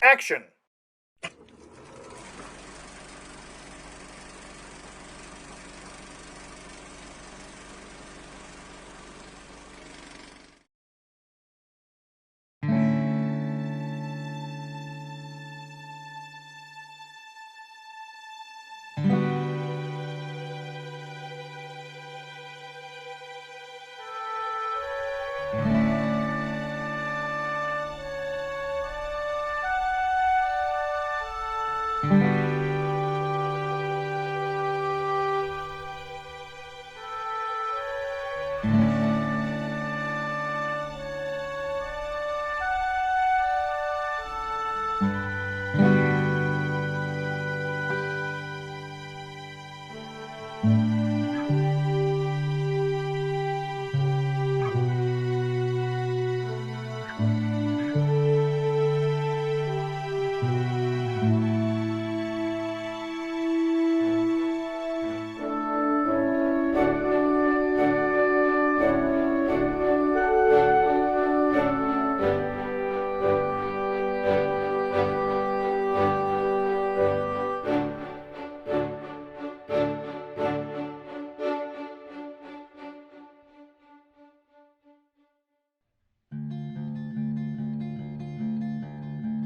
Action!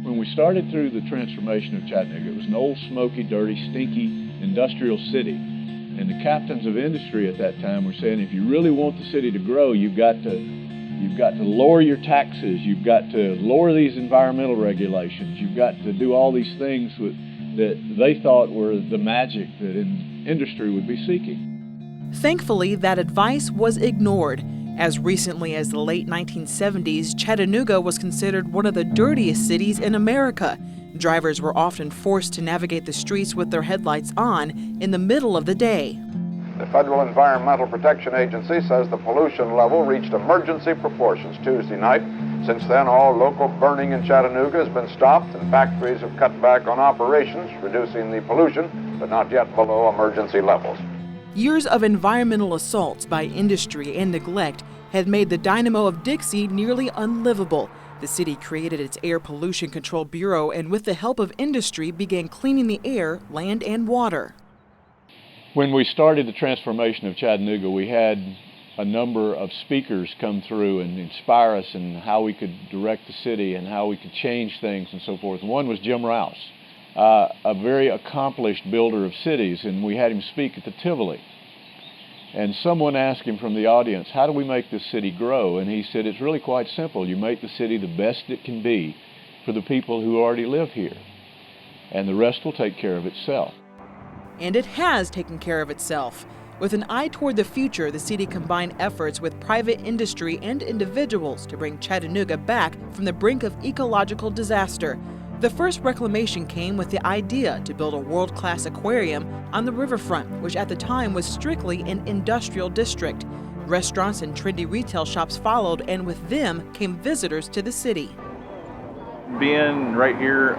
When we started through the transformation of Chattanooga, it was an old, smoky, dirty, stinky industrial city. And the captains of industry at that time were saying, if you really want the city to grow, you've got to lower your taxes, you've got to lower these environmental regulations, you've got to do all these things that they thought were the magic that industry would be seeking. Thankfully, that advice was ignored. As recently as the late 1970s, Chattanooga was considered one of the dirtiest cities in America. Drivers were often forced to navigate the streets with their headlights on in the middle of the day. The Federal Environmental Protection Agency says the pollution level reached emergency proportions Tuesday night. Since then, all local burning in Chattanooga has been stopped and factories have cut back on operations, reducing the pollution, but not yet below emergency levels. Years of environmental assaults by industry and neglect had made the Dynamo of Dixie nearly unlivable. The city created its Air Pollution Control Bureau and with the help of industry began cleaning the air, land, and water. When we started the transformation of Chattanooga, we had a number of speakers come through and inspire us in how we could direct the city and how we could change things and so forth. One was Jim Rouse, a very accomplished builder of cities, and we had him speak at the Tivoli. And someone asked him from the audience, how do we make this city grow? And he said, it's really quite simple. You make the city the best it can be for the people who already live here, and the rest will take care of itself. And it has taken care of itself. With an eye toward the future, the city combined efforts with private industry and individuals to bring Chattanooga back from the brink of ecological disaster. The first reclamation came with the idea to build a world-class aquarium on the riverfront, which at the time was strictly an industrial district. Restaurants and trendy retail shops followed, and with them came visitors to the city. Being right here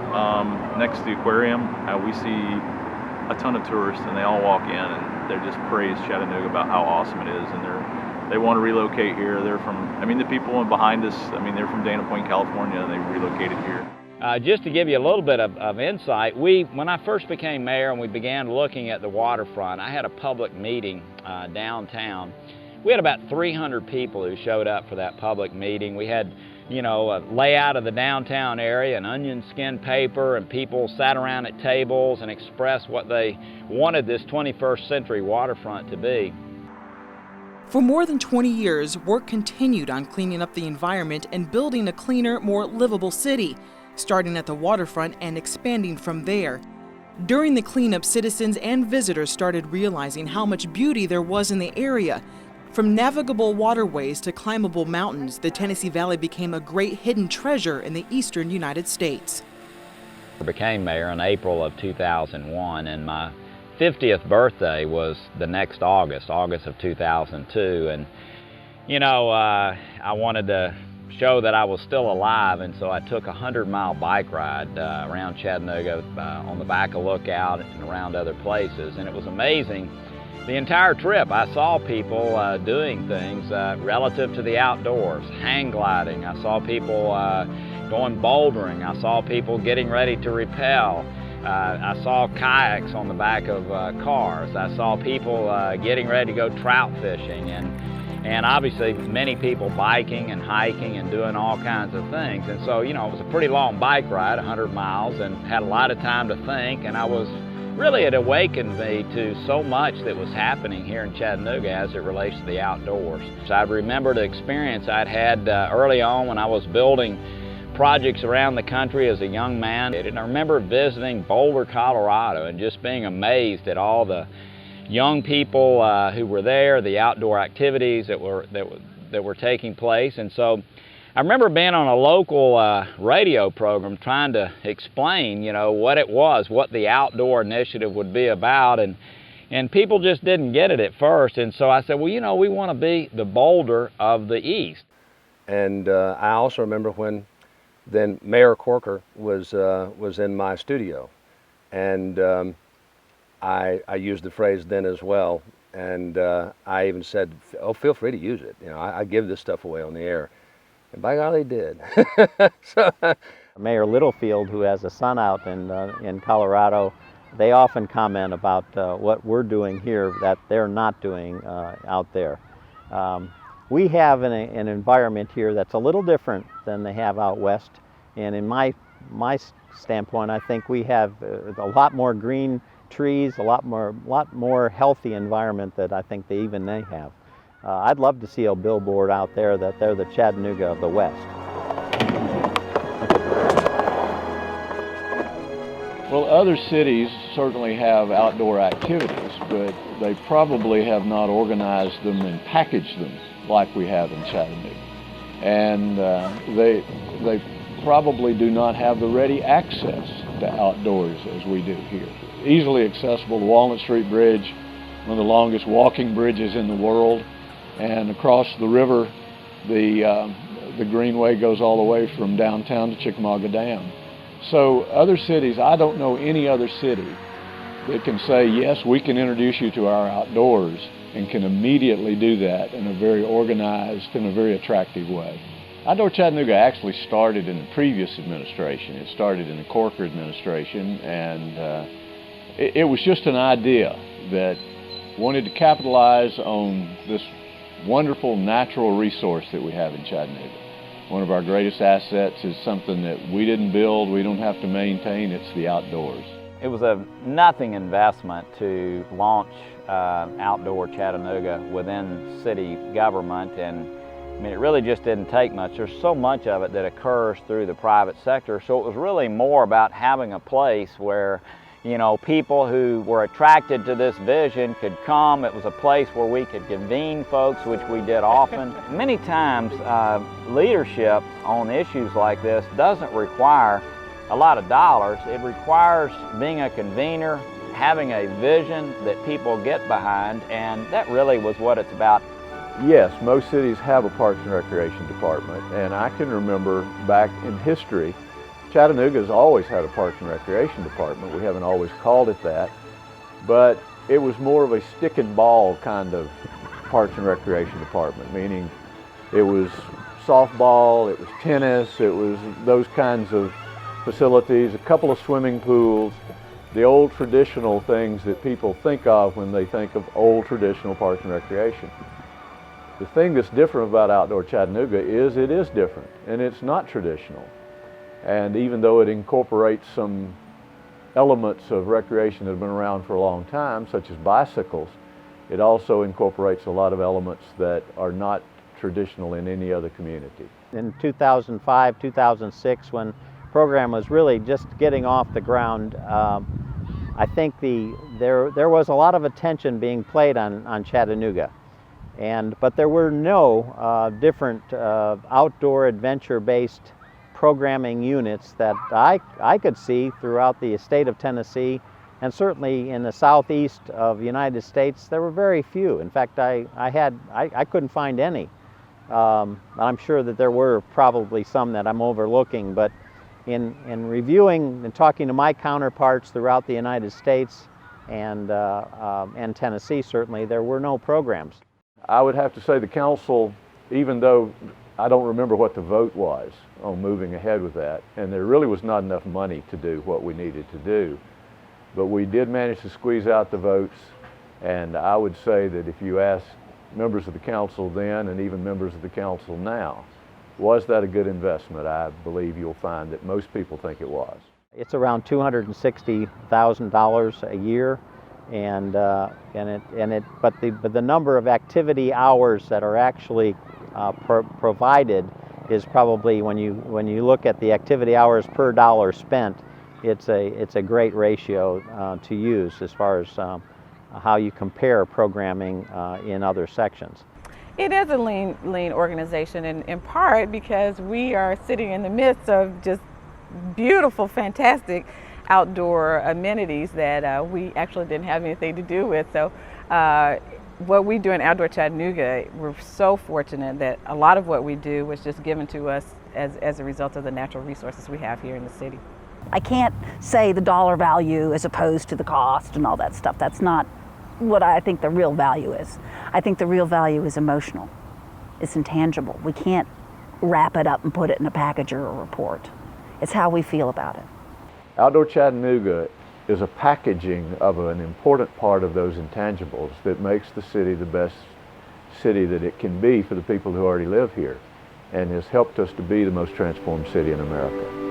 next to the aquarium, we see a ton of tourists, and they all walk in and they just praise Chattanooga about how awesome it is, and they want to relocate here. They're from, the people behind us, they're from Dana Point, California, and they relocated here. Just to give you a little bit of insight, when I first became mayor and we began looking at the waterfront, I had a public meeting downtown. We had about 300 people who showed up for that public meeting. We had, a layout of the downtown area, an onion skin paper, and people sat around at tables and expressed what they wanted this 21st century waterfront to be. For more than 20 years, work continued on cleaning up the environment and building a cleaner, more livable city, starting at the waterfront and expanding from there. During the cleanup, citizens and visitors started realizing how much beauty there was in the area. From navigable waterways to climbable mountains, the Tennessee Valley became a great hidden treasure in the eastern United States. I became mayor in April of 2001, and my 50th birthday was the next August of 2002. And, I wanted to show that I was still alive, and so I took a 100-mile bike ride around Chattanooga on the back of Lookout and around other places, and it was amazing. The entire trip I saw people doing things relative to the outdoors, hang gliding. I saw people going bouldering. I saw people getting ready to rappel. I saw kayaks on the back of cars. I saw people getting ready to go trout fishing, and obviously many people biking and hiking and doing all kinds of things. And so, you know, it was a pretty long bike ride, 100 miles, and had a lot of time to think, and it awakened me to so much that was happening here in Chattanooga as it relates to the outdoors. So I remember the experience I'd had early on when I was building projects around the country as a young man. And I remember visiting Boulder, Colorado, and just being amazed at all the young people who were there, the outdoor activities that were taking place. And so I remember being on a local radio program trying to explain, you know, what it was, what the outdoor initiative would be about, and people just didn't get it at first. And so I said, well, you know, we want to be the Boulder of the East. And I also remember when then Mayor Corker was in my studio, and I used the phrase then as well, and I even said, oh, feel free to use it. You know, I give this stuff away on the air. And by golly, did. So, Mayor Littlefield, who has a son out in Colorado, they often comment about what we're doing here that they're not doing out there. We have an environment here that's a little different than they have out west, and in my standpoint, I think we have a lot more green trees, a lot more healthy environment that I think they have. I'd love to see a billboard out there that they're the Chattanooga of the West. Well, other cities certainly have outdoor activities, but they probably have not organized them and packaged them like we have in Chattanooga. And they probably do not have the ready access to outdoors as we do here. Easily accessible, the Walnut Street Bridge, one of the longest walking bridges in the world. And across the river, the Greenway goes all the way from downtown to Chickamauga Dam. So other cities, I don't know any other city that can say, yes, we can introduce you to our outdoors, and can immediately do that in a very organized and a very attractive way. Outdoor Chattanooga actually started in the previous administration. It started in the Corker administration, and it was just an idea that wanted to capitalize on this wonderful natural resource that we have in Chattanooga. One of our greatest assets is something that we didn't build, we don't have to maintain, it's the outdoors. It was a nothing investment to launch Outdoor Chattanooga within city government, and I mean, it really just didn't take much. There's so much of it that occurs through the private sector, so it was really more about having a place where, you know, people who were attracted to this vision could come. It was a place where we could convene folks, which we did often. Many times, leadership on issues like this doesn't require a lot of dollars. It requires being a convener, having a vision that people get behind, and that really was what it's about. Yes, most cities have a Parks and Recreation department, and I can remember back in history, Chattanooga's always had a Parks and Recreation department. We haven't always called it that, but it was more of a stick and ball kind of Parks and Recreation department, meaning it was softball, it was tennis, it was those kinds of facilities, a couple of swimming pools, the old traditional things that people think of when they think of old traditional Parks and Recreation. The thing that's different about Outdoor Chattanooga is it is different, and it's not traditional. And even though it incorporates some elements of recreation that have been around for a long time, such as bicycles, it also incorporates a lot of elements that are not traditional in any other community. In 2005, 2006, when the program was really just getting off the ground, I think there was a lot of attention being played on Chattanooga. But there were no different outdoor adventure-based programming units that I could see throughout the state of Tennessee, and certainly in the southeast of the United States. There were very few. In fact, I couldn't find any. I'm sure that there were probably some that I'm overlooking, but in reviewing and talking to my counterparts throughout the United States and Tennessee, certainly there were no programs. I would have to say the council, even though I don't remember what the vote was on moving ahead with that, and there really was not enough money to do what we needed to do. But we did manage to squeeze out the votes, and I would say that if you ask members of the council then and even members of the council now, was that a good investment? I believe you'll find that most people think it was. It's around $260,000 a year, but the number of activity hours that are actually provided is probably, when you look at the activity hours per dollar spent, it's a great ratio to use as far as how you compare programming in other sections. It is a lean organization, in part because we are sitting in the midst of just beautiful, fantastic outdoor amenities that we actually didn't have anything to do with. So what we do in Outdoor Chattanooga, we're so fortunate that a lot of what we do was just given to us as a result of the natural resources we have here in the city. I can't say the dollar value as opposed to the cost and all that stuff. That's not what I think the real value is. I think the real value is emotional. It's intangible. We can't wrap it up and put it in a package or a report. It's how we feel about it. Outdoor Chattanooga is a packaging of an important part of those intangibles that makes the city the best city that it can be for the people who already live here, and has helped us to be the most transformed city in America.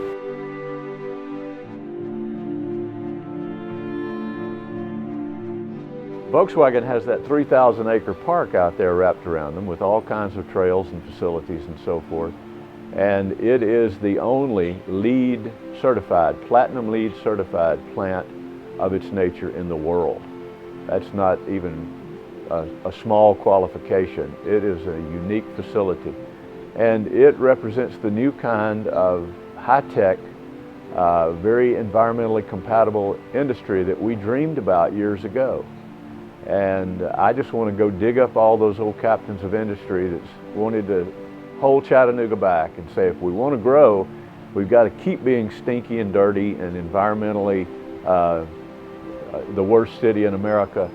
Volkswagen has that 3,000-acre park out there wrapped around them with all kinds of trails and facilities and so forth. And it is the only LEED certified, platinum LEED certified plant of its nature in the world. That's not even a small qualification. It is a unique facility. And it represents the new kind of high-tech, very environmentally compatible industry that we dreamed about years ago. And I just want to go dig up all those old captains of industry that's wanted to hold Chattanooga back and say, if we want to grow, we've got to keep being stinky and dirty and environmentally the worst city in America,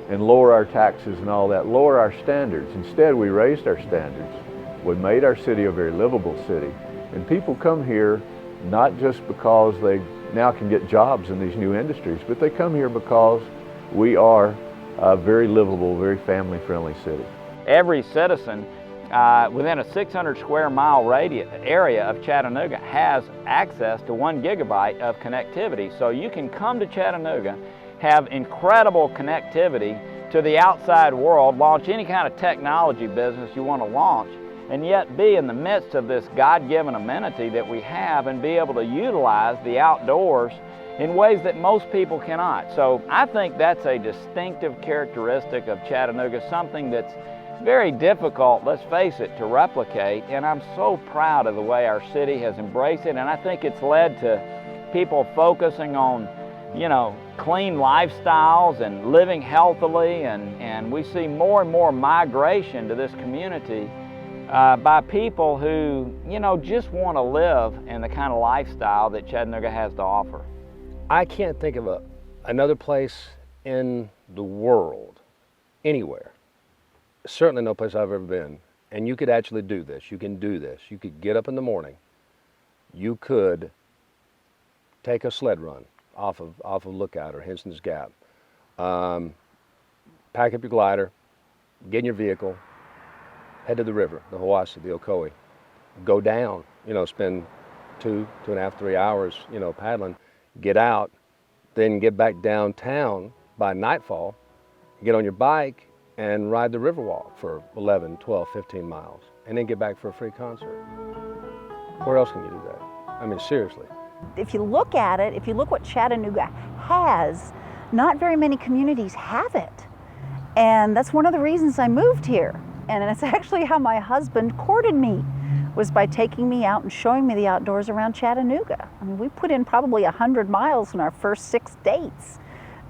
and lower our taxes and all that, lower our standards. Instead, we raised our standards. We made our city a very livable city. And people come here not just because they now can get jobs in these new industries, but they come here because we are a very livable, very family-friendly city. Every citizen within a 600 square mile area of Chattanooga has access to 1 gigabyte of connectivity. So you can come to Chattanooga, have incredible connectivity to the outside world, launch any kind of technology business you want to launch, and yet be in the midst of this God-given amenity that we have and be able to utilize the outdoors in ways that most people cannot. So I think that's a distinctive characteristic of Chattanooga, something that's very difficult, let's face it, to replicate, and I'm so proud of the way our city has embraced it, and I think it's led to people focusing on, you know, clean lifestyles and living healthily, and we see more and more migration to this community by people who, you know, just want to live in the kind of lifestyle that Chattanooga has to offer. I can't think of another place in the world, anywhere, certainly no place I've ever been, and you could actually do this. You can do this. You could get up in the morning. You could take a sled run off of Lookout or Henson's Gap. Pack up your glider, get in your vehicle, head to the river, the Hiwassee, the Ocoee. Go down, you know, spend 2.5, 3 hours, you know, paddling. Get out, then get back downtown by nightfall, get on your bike and ride the Riverwalk for 11, 12, 15 miles, and then get back for a free concert. Where else can you do that? I mean, seriously. If you look at it, if you look what Chattanooga has, not very many communities have it. And that's one of the reasons I moved here. And it's actually how my husband courted me, was by taking me out and showing me the outdoors around Chattanooga. I mean, we put in probably 100 miles in our first 6 dates.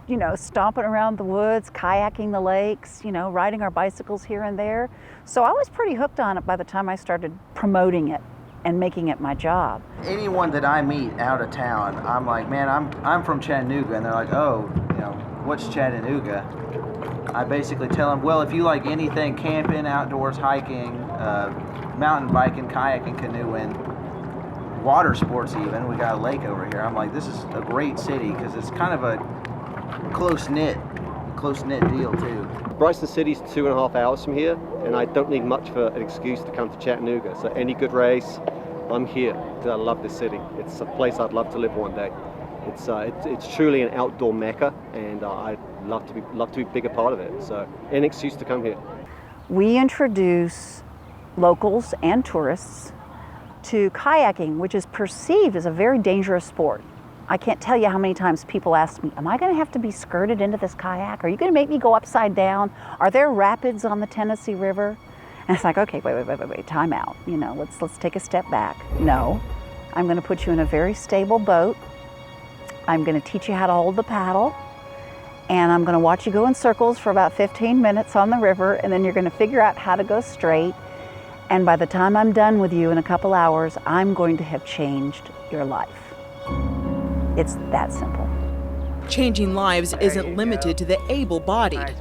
You know, stomping around the woods, kayaking the lakes, you know, riding our bicycles here and there. So I was pretty hooked on it by the time I started promoting it and making it my job. Anyone that I meet out of town, I'm like, man, I'm from Chattanooga, and they're like, oh, you know, what's Chattanooga? I basically tell them, well, if you like anything camping, outdoors, hiking, mountain biking, kayaking, canoeing, water sports even. We got a lake over here. I'm like, this is a great city because it's kind of a close-knit deal too. Bryson City's 2.5 hours from here, and I don't need much for an excuse to come to Chattanooga. So any good race, I'm here because I love this city. It's a place I'd love to live one day. It's truly an outdoor mecca, and I'd love to be a bigger part of it. So any excuse to come here. We introduce locals and tourists to kayaking, which is perceived as a very dangerous sport. I can't tell you how many times people ask me, am I going to have to be skirted into this kayak? Are you going to make me go upside down? Are there rapids on the Tennessee River? And it's like, okay, wait, time out. You know, let's take a step back. No, I'm going to put you in a very stable boat. I'm going to teach you how to hold the paddle. And I'm going to watch you go in circles for about 15 minutes on the river, and then you're going to figure out how to go straight. And by the time I'm done with you in a couple hours, I'm going to have changed your life. It's that simple. Changing lives isn't limited to the able-bodied.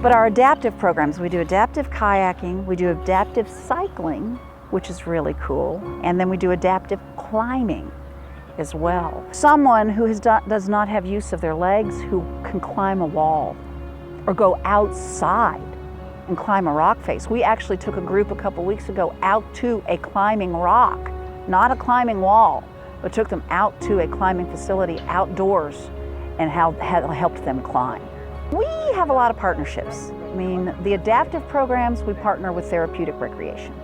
But our adaptive programs, we do adaptive kayaking, we do adaptive cycling, which is really cool, and then we do adaptive climbing as well. Someone who does not have use of their legs, who can climb a wall or go outside and climb a rock face. We actually took a group a couple weeks ago out to a climbing rock, not a climbing wall, but took them out to a climbing facility outdoors and helped them climb. We have a lot of partnerships. I mean, the adaptive programs, we partner with therapeutic recreation.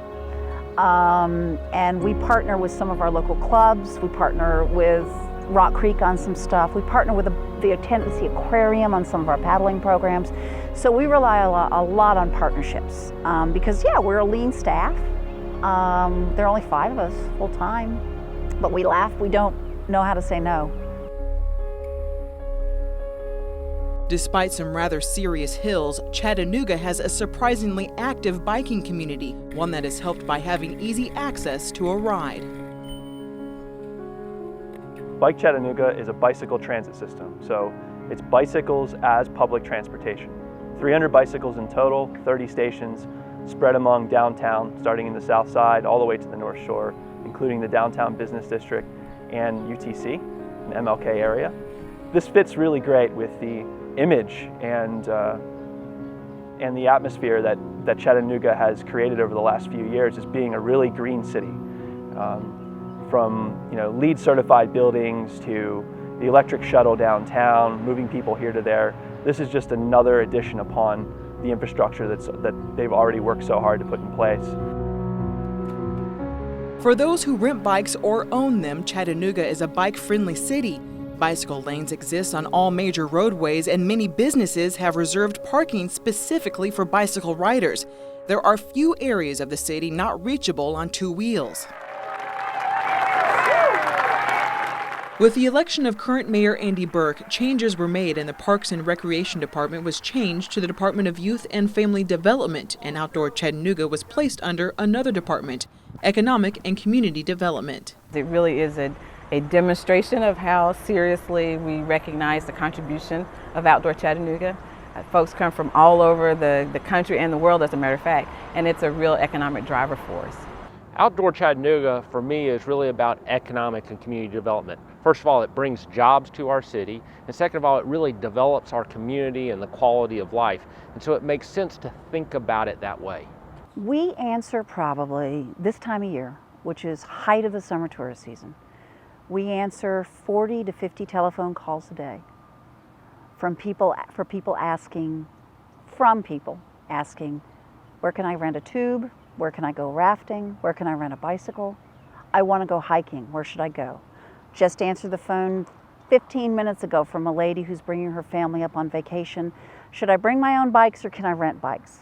And we partner with some of our local clubs. We partner with Rock Creek on some stuff. We partner with the Tennessee Aquarium on some of our paddling programs. So we rely a lot on partnerships because, yeah, we're a lean staff. There are only 5 of us full time, but we laugh. We don't know how to say no. Despite some rather serious hills, Chattanooga has a surprisingly active biking community, one that is helped by having easy access to a ride. Bike Chattanooga is a bicycle transit system, so it's bicycles as public transportation. 300 bicycles in total, 30 stations, spread among downtown, starting in the south side all the way to the north shore, including the downtown business district and UTC, an MLK area. This fits really great with the image and the atmosphere that Chattanooga has created over the last few years as being a really green city. From LEED certified buildings to the electric shuttle downtown, moving people here to there. This is just another addition upon the infrastructure that they've already worked so hard to put in place. For those who rent bikes or own them, Chattanooga is a bike-friendly city. Bicycle lanes exist on all major roadways, and many businesses have reserved parking specifically for bicycle riders. There are few areas of the city not reachable on 2 wheels. With the election of current Mayor Andy Burke, changes were made and the Parks and Recreation Department was changed to the Department of Youth and Family Development, and Outdoor Chattanooga was placed under another department, Economic and Community Development. It really is a demonstration of how seriously we recognize the contribution of Outdoor Chattanooga. Folks come from all over the country and the world, as a matter of fact, and it's a real economic driver for us. Outdoor Chattanooga, for me, is really about economic and community development. First of all, it brings jobs to our city, and second of all, it really develops our community and the quality of life. And so it makes sense to think about it that way. We answer probably this time of year, which is height of the summer tourist season. We answer 40 to 50 telephone calls a day from people asking, where can I rent a tube? Where can I go rafting? Where can I rent a bicycle? I want to go hiking. Where should I go? Just answered the phone 15 minutes ago from a lady who's bringing her family up on vacation. Should I bring my own bikes or can I rent bikes?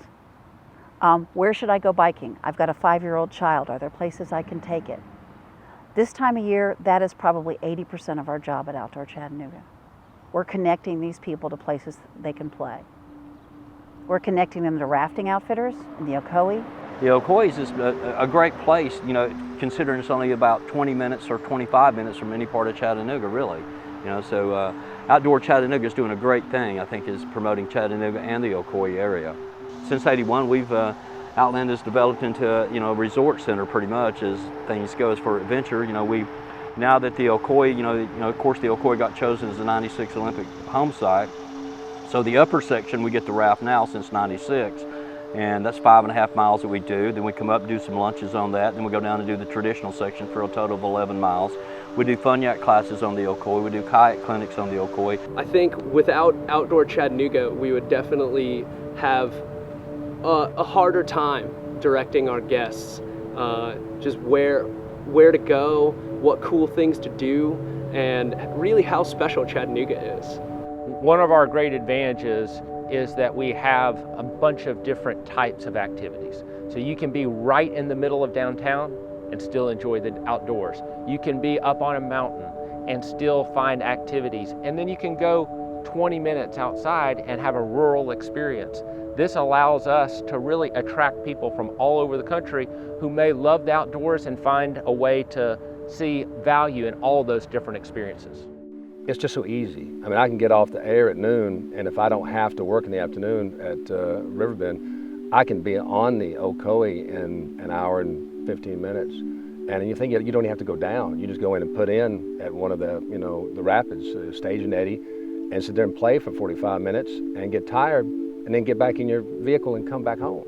Where should I go biking? I've got a 5-year-old child. Are there places I can take it? This time of year, that is probably 80% of our job at Outdoor Chattanooga. We're connecting these people to places they can play. We're connecting them to rafting outfitters in the Ocoee. The Ocoee is a great place, considering it's only about 20 minutes or 25 minutes from any part of Chattanooga, really. So Outdoor Chattanooga is doing a great thing, I think, is promoting Chattanooga and the Ocoee area. Since '81, Outland is developed into a resort center pretty much as things go as for adventure. Now that the Ocoee, of course the Ocoee got chosen as the '96 Olympic home site. So the upper section we get the raft now since '96, and that's 5.5 miles that we do. Then we come up, do some lunches on that. Then we go down and do the traditional section for a total of 11 miles. We do fun yacht classes on the Ocoee. We do kayak clinics on the Ocoee. I think without Outdoor Chattanooga, we would definitely have a harder time directing our guests, just where to go, what cool things to do, and really how special Chattanooga is. One of our great advantages is that we have a bunch of different types of activities. So you can be right in the middle of downtown and still enjoy the outdoors. You can be up on a mountain and still find activities. And then you can go 20 minutes outside and have a rural experience. This allows us to really attract people from all over the country who may love the outdoors and find a way to see value in all those different experiences. It's just so easy. I mean, I can get off the air at noon, and if I don't have to work in the afternoon at Riverbend, I can be on the Ocoee in an hour and 15 minutes. And you think you don't even have to go down. You just go in and put in at one of the, the rapids, stage and eddy, and sit there and play for 45 minutes and get tired, and then get back in your vehicle and come back home.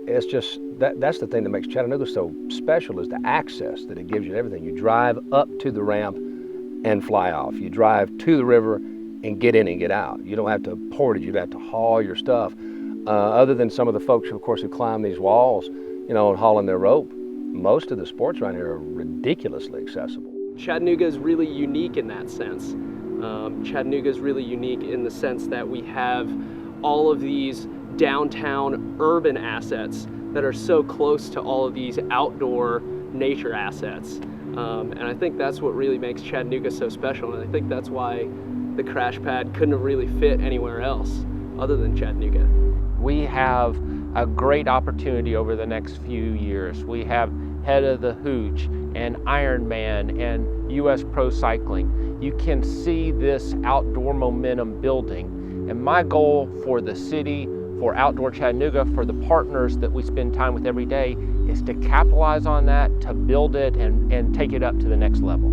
It's just, that's the thing that makes Chattanooga so special, is the access that it gives you to everything. You drive up to the ramp and fly off. You drive to the river and get in and get out. You don't have to portage, you don't have to haul your stuff. Other than some of the folks, of course, who climb these walls, and hauling their rope, most of the sports around here are ridiculously accessible. Chattanooga is really unique in that sense. Chattanooga is really unique in the sense that we have all of these downtown urban assets that are so close to all of these outdoor nature assets. And I think that's what really makes Chattanooga so special, and I think that's why the crash pad couldn't have really fit anywhere else other than Chattanooga. We have a great opportunity over the next few years. We have Head of the Hooch and Ironman and US Pro Cycling. You can see this outdoor momentum building. And my goal for the city, for Outdoor Chattanooga, for the partners that we spend time with every day, is to capitalize on that, to build it and take it up to the next level.